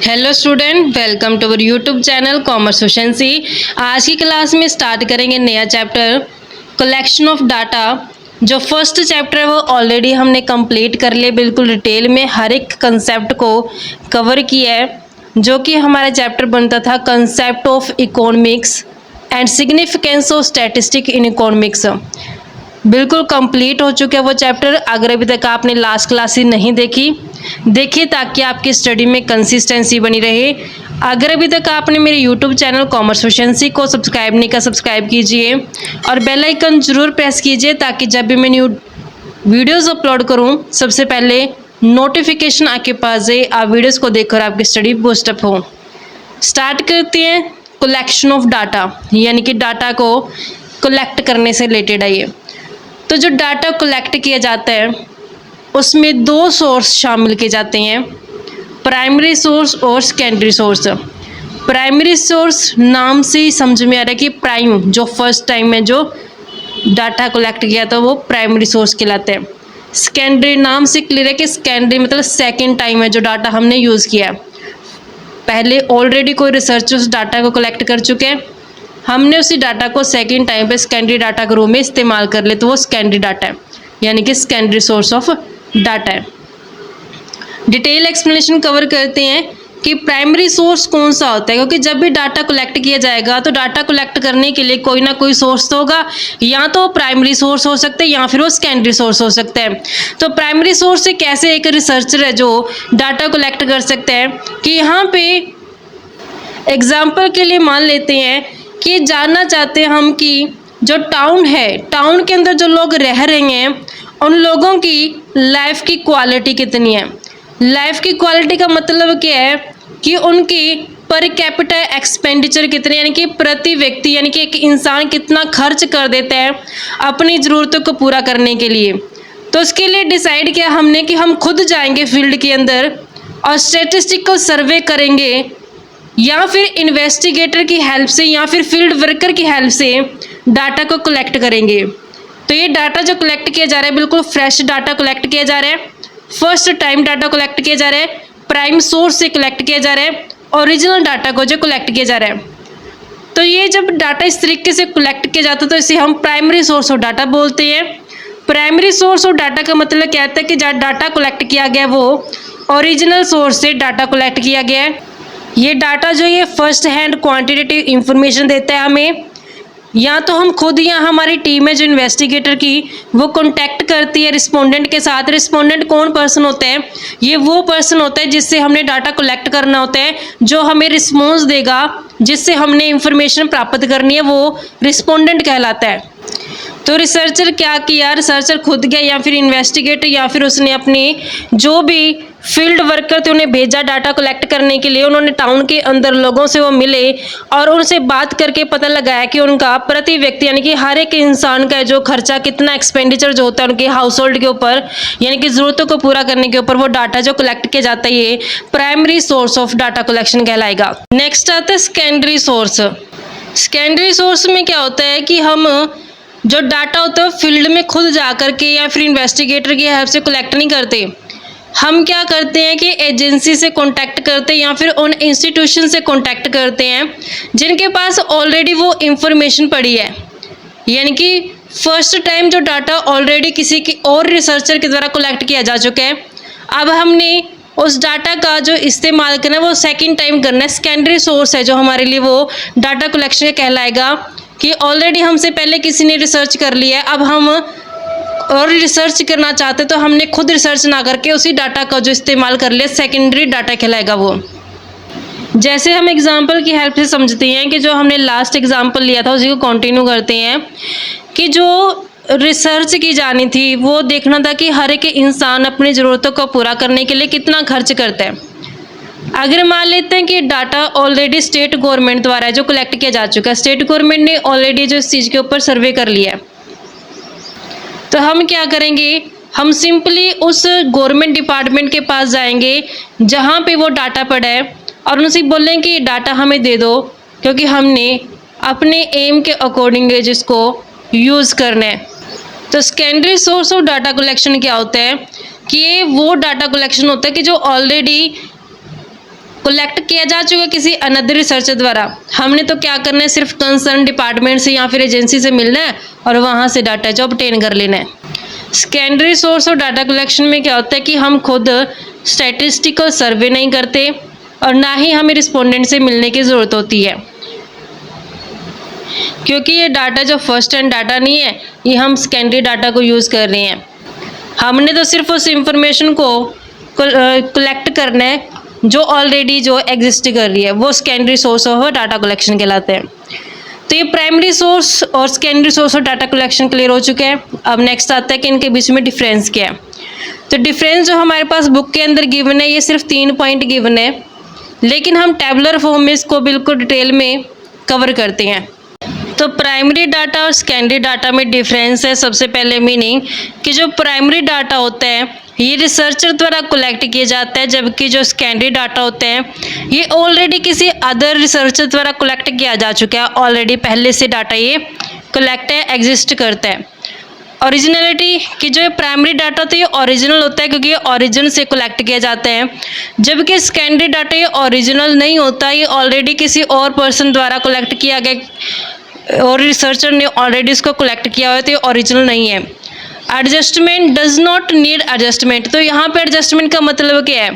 Hello student, welcome to our YouTube channel commerce efficiency. आज की class में start करेंगे नया चैप्टर कलेक्शन ऑफ डाटा। जो फर्स्ट चैप्टर है वो ऑलरेडी हमने कंप्लीट कर लिया, बिल्कुल डिटेल में हर एक कंसेप्ट को कवर किया है। जो कि हमारा चैप्टर बनता था concept of economics and significance of statistic in economics. बिल्कुल कंप्लीट हो चुका है वो चैप्टर। अगर अभी तक आपने लास्ट क्लासेस नहीं देखिए ताकि आपकी स्टडी में कंसिस्टेंसी बनी रहे। अगर अभी तक आपने मेरे यूट्यूब चैनल कॉमर्स एफिशिएंसी को सब्सक्राइब नहीं किया, सब्सक्राइब कीजिए और बेल आइकन जरूर प्रेस कीजिए ताकि जब भी मैं न्यू वीडियोस अपलोड करूं सबसे पहले नोटिफिकेशन आपके पास जाए, आप वीडियोस को देखकर आपकी स्टडी बूस्टअप हो। स्टार्ट करते हैं कलेक्शन ऑफ डाटा, यानी कि डाटा को कलेक्ट करने से रिलेटेड है ये। तो जो डाटा कलेक्ट किया जाता है उसमें दो सोर्स शामिल किए जाते हैं, प्राइमरी सोर्स और सेकेंडरी सोर्स। प्राइमरी सोर्स नाम से ही समझ में आ रहा है कि प्राइम, जो फर्स्ट टाइम में जो डाटा कलेक्ट किया था वो प्राइमरी सोर्स कहलाते हैं। सेकेंडरी नाम से क्लियर है कि सेकेंडरी मतलब सेकेंड टाइम है जो डाटा हमने यूज़ किया है। पहले ऑलरेडी कोई रिसर्चर उस डाटा को कलेक्ट कर चुके हैं, हमने उसी डाटा को सेकेंड टाइम पे सेकेंडरी डाटा के रूप में इस्तेमाल कर ले तो वो सेकेंडरी डाटा है, यानी कि सेकेंडरी सोर्स ऑफ डाटा है। डिटेल एक्सप्लेनेशन कवर करते हैं कि प्राइमरी सोर्स कौन सा होता है, क्योंकि जब भी डाटा कलेक्ट किया जाएगा तो डाटा कलेक्ट करने के लिए कोई ना कोई सोर्स तो होगा, या तो प्राइमरी सोर्स हो सकता है या फिर वो सेकेंडरी सोर्स हो सकता है। तो प्राइमरी सोर्स से कैसे एक रिसर्चर है जो डाटा कलेक्ट कर सकता है कि यहाँ पे एग्जाम्पल के लिए मान लेते हैं कि जानना चाहते हैं हम कि जो टाउन है, टाउन के अंदर जो लोग रह रहे हैं उन लोगों की लाइफ की क्वालिटी कितनी है। लाइफ की क्वालिटी का मतलब क्या है कि उनकी पर कैपिटा एक्सपेंडिचर कितनी, यानी कि प्रति व्यक्ति, यानी कि एक इंसान कितना खर्च कर देता है अपनी ज़रूरतों को पूरा करने के लिए। तो उसके लिए डिसाइड किया हमने कि हम खुद जाएंगे फील्ड के अंदर और स्टैटिस्टिकल सर्वे करेंगे, या फिर इन्वेस्टिगेटर की हेल्प से या फिर फील्ड वर्कर की हेल्प से डाटा को कलेक्ट करेंगे। तो ये डाटा जो कलेक्ट किया जा रहा है बिल्कुल फ्रेश डाटा कलेक्ट किया जा रहा है, फर्स्ट टाइम डाटा कलेक्ट किया जा रहा है, प्राइम सोर्स से कलेक्ट किया जा रहा है, ओरिजिनल डाटा को जो कलेक्ट किया जा रहा है। तो ये जब डाटा इस तरीके से कलेक्ट किया जाता है तो इसे हम प्राइमरी सोर्स ऑफ डाटा बोलते हैं। प्राइमरी सोर्स ऑफ डाटा का मतलब क्या होता है कि जहाँ डाटा कलेक्ट किया गया वो ओरिजिनल सोर्स से डाटा कलेक्ट किया गया है। ये डाटा जो ये फर्स्ट हैंड क्वांटिटेटिव इंफॉर्मेशन देता है हमें, या तो हम खुद या हमारी टीम है जो इन्वेस्टिगेटर की वो कांटेक्ट करती है रिस्पोंडेंट के साथ। रिस्पोंडेंट कौन पर्सन होता है, ये वो पर्सन होता है जिससे हमने डाटा कलेक्ट करना होता है, जो हमें रिस्पॉन्स देगा, जिससे हमने इंफॉर्मेशन प्राप्त करनी है, वो रिस्पोंडेंट कहलाता है। तो रिसर्चर क्या किया, रिसर्चर खुद गया या फिर इन्वेस्टिगेटर या फिर उसने अपने जो भी फील्ड वर्कर थे उन्हें भेजा डाटा कलेक्ट करने के लिए। उन्होंने टाउन के अंदर लोगों से वो मिले और उनसे बात करके पता लगाया कि उनका प्रति व्यक्ति, यानी कि हर एक इंसान का जो खर्चा कितना एक्सपेंडिचर जो होता है उनके हाउस होल्ड के ऊपर, यानी कि ज़रूरतों को पूरा करने के ऊपर वो डाटा जो कलेक्ट किया जाता है ये primary source of data collection कहलाएगा। नेक्स्ट आता है सेकेंडरी सोर्स। सेकेंडरी सोर्स में क्या होता है कि हम जो डाटा होता है फील्ड में खुद जा कर के या फिर इन्वेस्टिगेटर की हेल्प से कलेक्ट नहीं करते, हम क्या करते हैं कि एजेंसी से कांटेक्ट करते हैं या फिर उन इंस्टीट्यूशन से कांटेक्ट करते हैं जिनके पास ऑलरेडी वो इंफॉर्मेशन पड़ी है, यानी कि फर्स्ट टाइम जो डाटा ऑलरेडी किसी की और रिसर्चर के द्वारा कलेक्ट किया जा चुका है, अब हमने उस डाटा का जो इस्तेमाल करना है वो सेकेंड टाइम करना है। सेकेंडरी सोर्स है जो हमारे लिए वो डाटा कलेक्शन कहलाएगा कि ऑलरेडी हमसे पहले किसी ने रिसर्च कर लिया है, अब हम और रिसर्च करना चाहते तो हमने खुद रिसर्च ना करके उसी डाटा का जो इस्तेमाल कर लिया, सेकेंडरी डाटा कहलाएगा वो। जैसे हम एग्जांपल की हेल्प से समझते हैं कि जो हमने लास्ट एग्जांपल लिया था उसी को कंटिन्यू करते हैं कि जो रिसर्च की जानी थी वो देखना था कि हर एक इंसान अपनी ज़रूरतों को पूरा करने के लिए कितना खर्च करता है। अगर मान लेते हैं कि डाटा ऑलरेडी स्टेट गवर्नमेंट द्वारा जो कलेक्ट किया जा चुका है, स्टेट गवर्नमेंट ने ऑलरेडी जो इस चीज़ के ऊपर सर्वे कर लिया है, तो हम क्या करेंगे, हम सिंपली उस गवर्नमेंट डिपार्टमेंट के पास जाएंगे जहाँ पे वो डाटा पड़ा है और उनसे बोलेंगे कि डाटा हमें दे दो, क्योंकि हमने अपने एम के अकॉर्डिंग जिसको यूज़ करना है। तो secondary source of data collection क्या होता है कि ये वो डाटा कलेक्शन होता है कि जो ऑलरेडी कलेक्ट किया जा चुका किसी अनदर रिसर्चर द्वारा, हमने तो क्या करना है, सिर्फ कंसर्न डिपार्टमेंट से या फिर एजेंसी से मिलना है और वहाँ से डाटा जो ऑब्टेन कर लेना है। Secondary source of data collection में क्या होता है कि हम खुद स्टैटिस्टिकल सर्वे नहीं करते और ना ही हमें रिस्पोंडेंट से मिलने की ज़रूरत होती है, क्योंकि ये डाटा जो फर्स्ट हैंड डाटा नहीं है, ये हम सेकेंडरी डाटा को यूज़ कर रहे हैं। हमने तो सिर्फ उस इंफॉर्मेशन को कलेक्ट करना है जो ऑलरेडी जो एग्जिस्ट कर रही है, वो secondary source of data collection कहलाते हैं। तो ये प्राइमरी सोर्स और secondary source of data collection clear हो चुके हैं। अब नेक्स्ट आता है कि इनके बीच में डिफरेंस क्या है। तो डिफरेंस जो हमारे पास बुक के अंदर गिवन है, ये सिर्फ 3 पॉइंट गिवन है, लेकिन हम टेबुलर फॉर्म में इसको बिल्कुल डिटेल में कवर करते हैं। तो प्राइमरी डाटा और सेकेंडरी डाटा में डिफरेंस है। सबसे पहले मीनिंग कि जो प्राइमरी डाटा होता है ये रिसर्चर द्वारा कलेक्ट किया जाता है, जबकि जो सेकेंडरी डाटा होते हैं ये ऑलरेडी किसी अदर रिसर्चर द्वारा कलेक्ट किया जा चुका है, ऑलरेडी पहले से डाटा ये कलेक्ट है, एग्जिस्ट करता है। ओरिजिनलिटी कि जो प्राइमरी डाटा होता है ये ओरिजिनल होता है क्योंकि ये ओरिजिन से कलेक्ट किया जाता है, जबकि सेकेंडरी डाटा ये ओरिजिनल नहीं होता, ये ऑलरेडी किसी और पर्सन द्वारा कलेक्ट किया गया और रिसर्चर ने ऑलरेडी इसको कलेक्ट किया हुआ है, तो ये ओरिजिनल नहीं है। Adjustment does not need adjustment. तो यहाँ पे एडजस्टमेंट का मतलब क्या है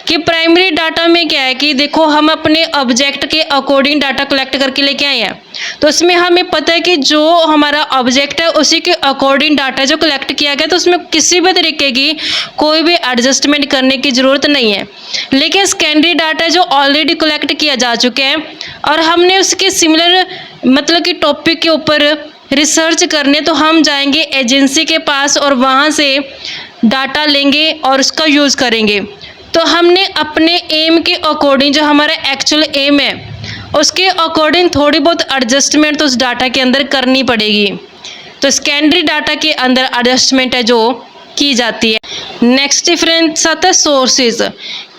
कि प्राइमरी डाटा में क्या है कि देखो हम अपने ऑब्जेक्ट के अकॉर्डिंग डाटा कलेक्ट करके लेके आए हैं, तो उसमें हमें पता है कि जो हमारा ऑब्जेक्ट है उसी के अकॉर्डिंग डाटा जो कलेक्ट किया गया, तो उसमें किसी भी तरीके की कोई भी एडजस्टमेंट करने की ज़रूरत नहीं है। लेकिन सेकेंडरी डाटा जो ऑलरेडी कलेक्ट किया जा चुके हैं और हमने उसके सिमिलर मतलब कि टॉपिक के ऊपर रिसर्च करने, तो हम जाएंगे एजेंसी के पास और वहाँ से डाटा लेंगे और उसका यूज़ करेंगे। तो हमने अपने एम के अकॉर्डिंग जो हमारा एक्चुअल एम है उसके अकॉर्डिंग थोड़ी बहुत एडजस्टमेंट तो उस डाटा के अंदर करनी पड़ेगी। तो सेकेंडरी डाटा के अंदर एडजस्टमेंट है जो की जाती है। नेक्स्ट डिफरेंस आता है सोर्सेज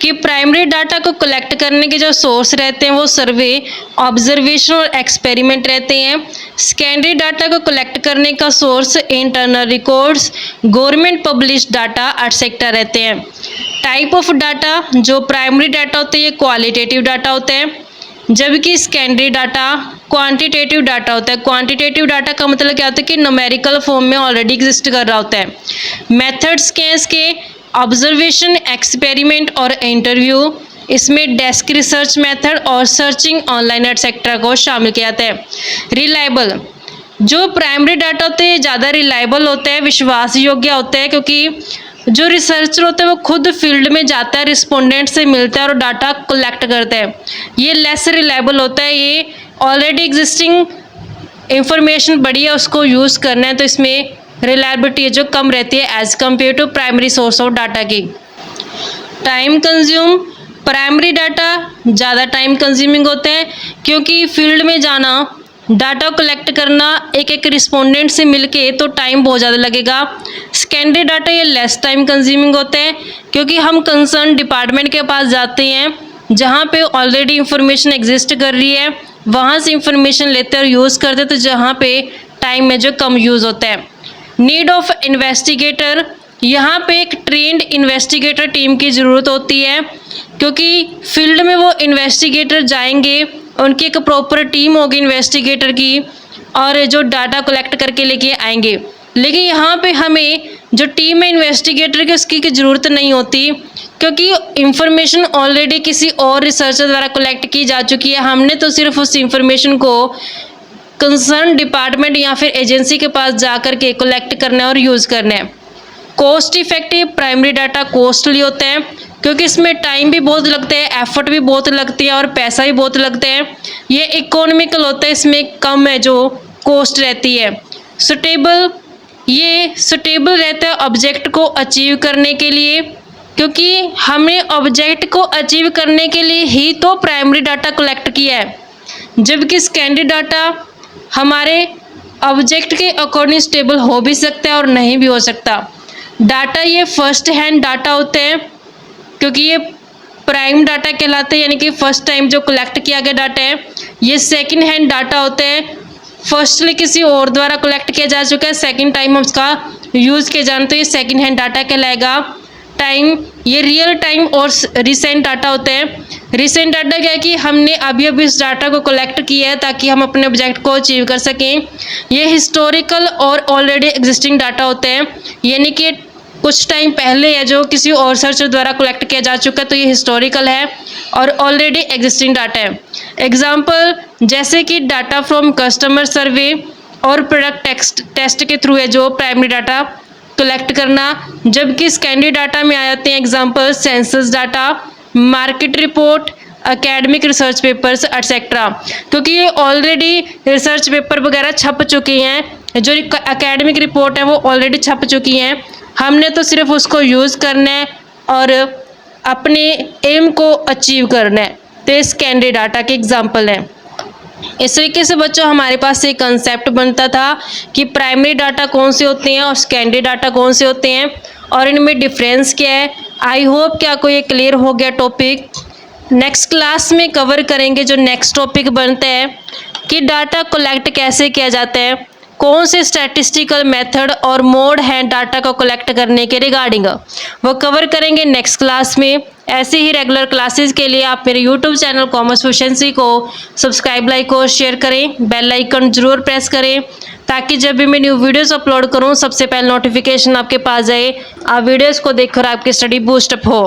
कि प्राइमरी डाटा को कलेक्ट करने के जो सोर्स रहते हैं वो सर्वे, ऑब्जर्वेशन और एक्सपेरिमेंट रहते हैं। सेकेंडरी डाटा को कलेक्ट करने का source internal records, government publish data etcetera रहते हैं। टाइप ऑफ डाटा जो प्राइमरी डाटा होते हैं ये क्वालिटेटिव डाटा होते हैं, जबकि सेकेंडरी डाटा क्वांटिटेटिव डाटा होता है। क्वांटिटेटिव डाटा का मतलब क्या होता है कि न्यूमेरिकल फॉर्म में ऑलरेडी एग्जिस्ट कर रहा होता है। मेथड्स क्या हैं इसके, ऑब्जर्वेशन, एक्सपेरिमेंट और इंटरव्यू, इसमें डेस्क रिसर्च मेथड और सर्चिंग ऑनलाइन एटसेट्रा को शामिल किया जाता है। रिलायबल जो प्राइमरी डाटा होते हैं ज़्यादा रिलायबल होता है, विश्वास योग्य होता है, क्योंकि जो रिसर्चर होता है वो खुद फील्ड में जाता है, रिस्पोंडेंट से मिलता है और डाटा कलेक्ट करता है। ये लेस रिलायबल होता है, ये ऑलरेडी एग्जिस्टिंग इंफॉर्मेशन बड़ी है उसको यूज़ करना है, तो इसमें रिलायबिलिटी जो कम रहती है as compare to primary source of data की। टाइम कंज्यूम प्राइमरी डाटा ज़्यादा टाइम कंज्यूमिंग होते हैं, क्योंकि फील्ड में जाना, डाटा कलेक्ट करना एक एक रिस्पोंडेंट से मिलके तो टाइम बहुत ज़्यादा लगेगा। सेकेंडरी डाटा ये लेस टाइम कंज्यूमिंग होते हैं, क्योंकि हम कंसर्न डिपार्टमेंट के पास जाते हैं जहाँ पे ऑलरेडी इंफॉर्मेशन एग्जिस्ट कर रही है, वहाँ से इंफॉर्मेशन लेते हैं और यूज़ करते हैं, तो जहाँ पे टाइम में जो कम यूज़ होता है। नीड ऑफ इन्वेस्टिगेटर यहाँ पे एक ट्रेंड इन्वेस्टिगेटर टीम की ज़रूरत होती है, क्योंकि फील्ड में वो इन्वेस्टिगेटर जाएंगे, उनकी एक प्रॉपर टीम होगी इन्वेस्टिगेटर की और जो डाटा कलेक्ट करके लेके आएंगे। लेकिन यहाँ पे हमें जो टीम है इन्वेस्टिगेटर की उसकी ज़रूरत नहीं होती, क्योंकि इंफॉर्मेशन ऑलरेडी किसी और रिसर्चर द्वारा कलेक्ट की जा चुकी है। हमने तो सिर्फ उस इंफॉर्मेशन को कंसर्न डिपार्टमेंट या फिर एजेंसी के पास जा कर के कलेक्ट करना है और यूज़ करना है। Cost effective primary data costly होते हैं, क्योंकि इसमें टाइम भी बहुत लगता है, एफर्ट भी बहुत लगती है और पैसा भी बहुत लगता है। ये इकोनॉमिकल होता है, इसमें कम है जो कॉस्ट रहती है। सुटेबल ये सुटेबल रहता है ऑब्जेक्ट को अचीव करने के लिए, क्योंकि हमने ऑब्जेक्ट को अचीव करने के लिए ही तो प्राइमरी डाटा कलेक्ट किया है, जबकि सेकेंडरी डाटा हमारे ऑब्जेक्ट के अकॉर्डिंग स्टेबल हो भी सकता है और नहीं भी हो सकता। डाटा ये फर्स्ट हैंड डाटा होते हैं, क्योंकि ये प्राइम डाटा कहलाते हैं, यानी कि फर्स्ट टाइम जो कलेक्ट किया गया डाटा है। ये सेकंड हैंड डाटा होते हैं, फर्स्टली किसी और द्वारा कलेक्ट किया जा चुका है, सेकंड टाइम हम उसका यूज़ किया जाना, तो ये सेकंड हैंड डाटा कहलाएगा। टाइम ये रियल टाइम और रिसेंट डाटा होते हैं। रिसेंट डाटा क्या है कि हमने अभी अभी इस डाटा को कलेक्ट किया है ताकि हम अपने ऑब्जेक्ट को अचीव कर सकें। ये हिस्टोरिकल और ऑलरेडी एग्जिस्टिंग डाटा होते हैं, यानी कि कुछ टाइम पहले है जो किसी और सर्चर द्वारा कलेक्ट किया जा चुका है, तो ये हिस्टोरिकल है और ऑलरेडी एग्जिस्टिंग डाटा है। एग्जाम्पल जैसे कि डाटा फ्रॉम कस्टमर सर्वे और प्रोडक्ट टेस्ट के थ्रू है जो प्राइमरी डाटा कलेक्ट करना, जबकि सेकेंडरी डाटा में आ जाते हैं example census data, market report, academic research papers etcetera, क्योंकि ये ऑलरेडी रिसर्च पेपर वगैरह छप चुके हैं, जो एकेडमिक रिपोर्ट है वो ऑलरेडी छप चुकी हैं, हमने तो सिर्फ उसको यूज़ करना है और अपने एम को अचीव करना है। तो ये सेकेंडरी डाटा के एग्जाम्पल हैं। इस तरीके से बच्चों हमारे पास एक कंसेप्ट बनता था कि प्राइमरी डाटा कौन से होते हैं और सेकेंडरी डाटा कौन से होते हैं और इनमें डिफरेंस क्या है। आई होप कि आपको ये क्लियर हो गया टॉपिक। नेक्स्ट क्लास में कवर करेंगे जो नेक्स्ट टॉपिक बनता है कि डाटा कलेक्ट कैसे किया जाता है, कौन से स्टैटिस्टिकल मेथड और मोड हैं डाटा को कलेक्ट करने के रिगार्डिंग, वो कवर करेंगे नेक्स्ट क्लास में। ऐसे ही रेगुलर क्लासेस के लिए आप मेरे यूट्यूब चैनल कॉमर्स प्रोफिशिएंसी को सब्सक्राइब, लाइक और शेयर करें, बेल आइकन जरूर प्रेस करें ताकि जब भी मैं न्यू वीडियोस अपलोड करूं सबसे पहले नोटिफिकेशन आपके पास जाए, आप वीडियोस को देखकर आपकी स्टडी बूस्टअप हो।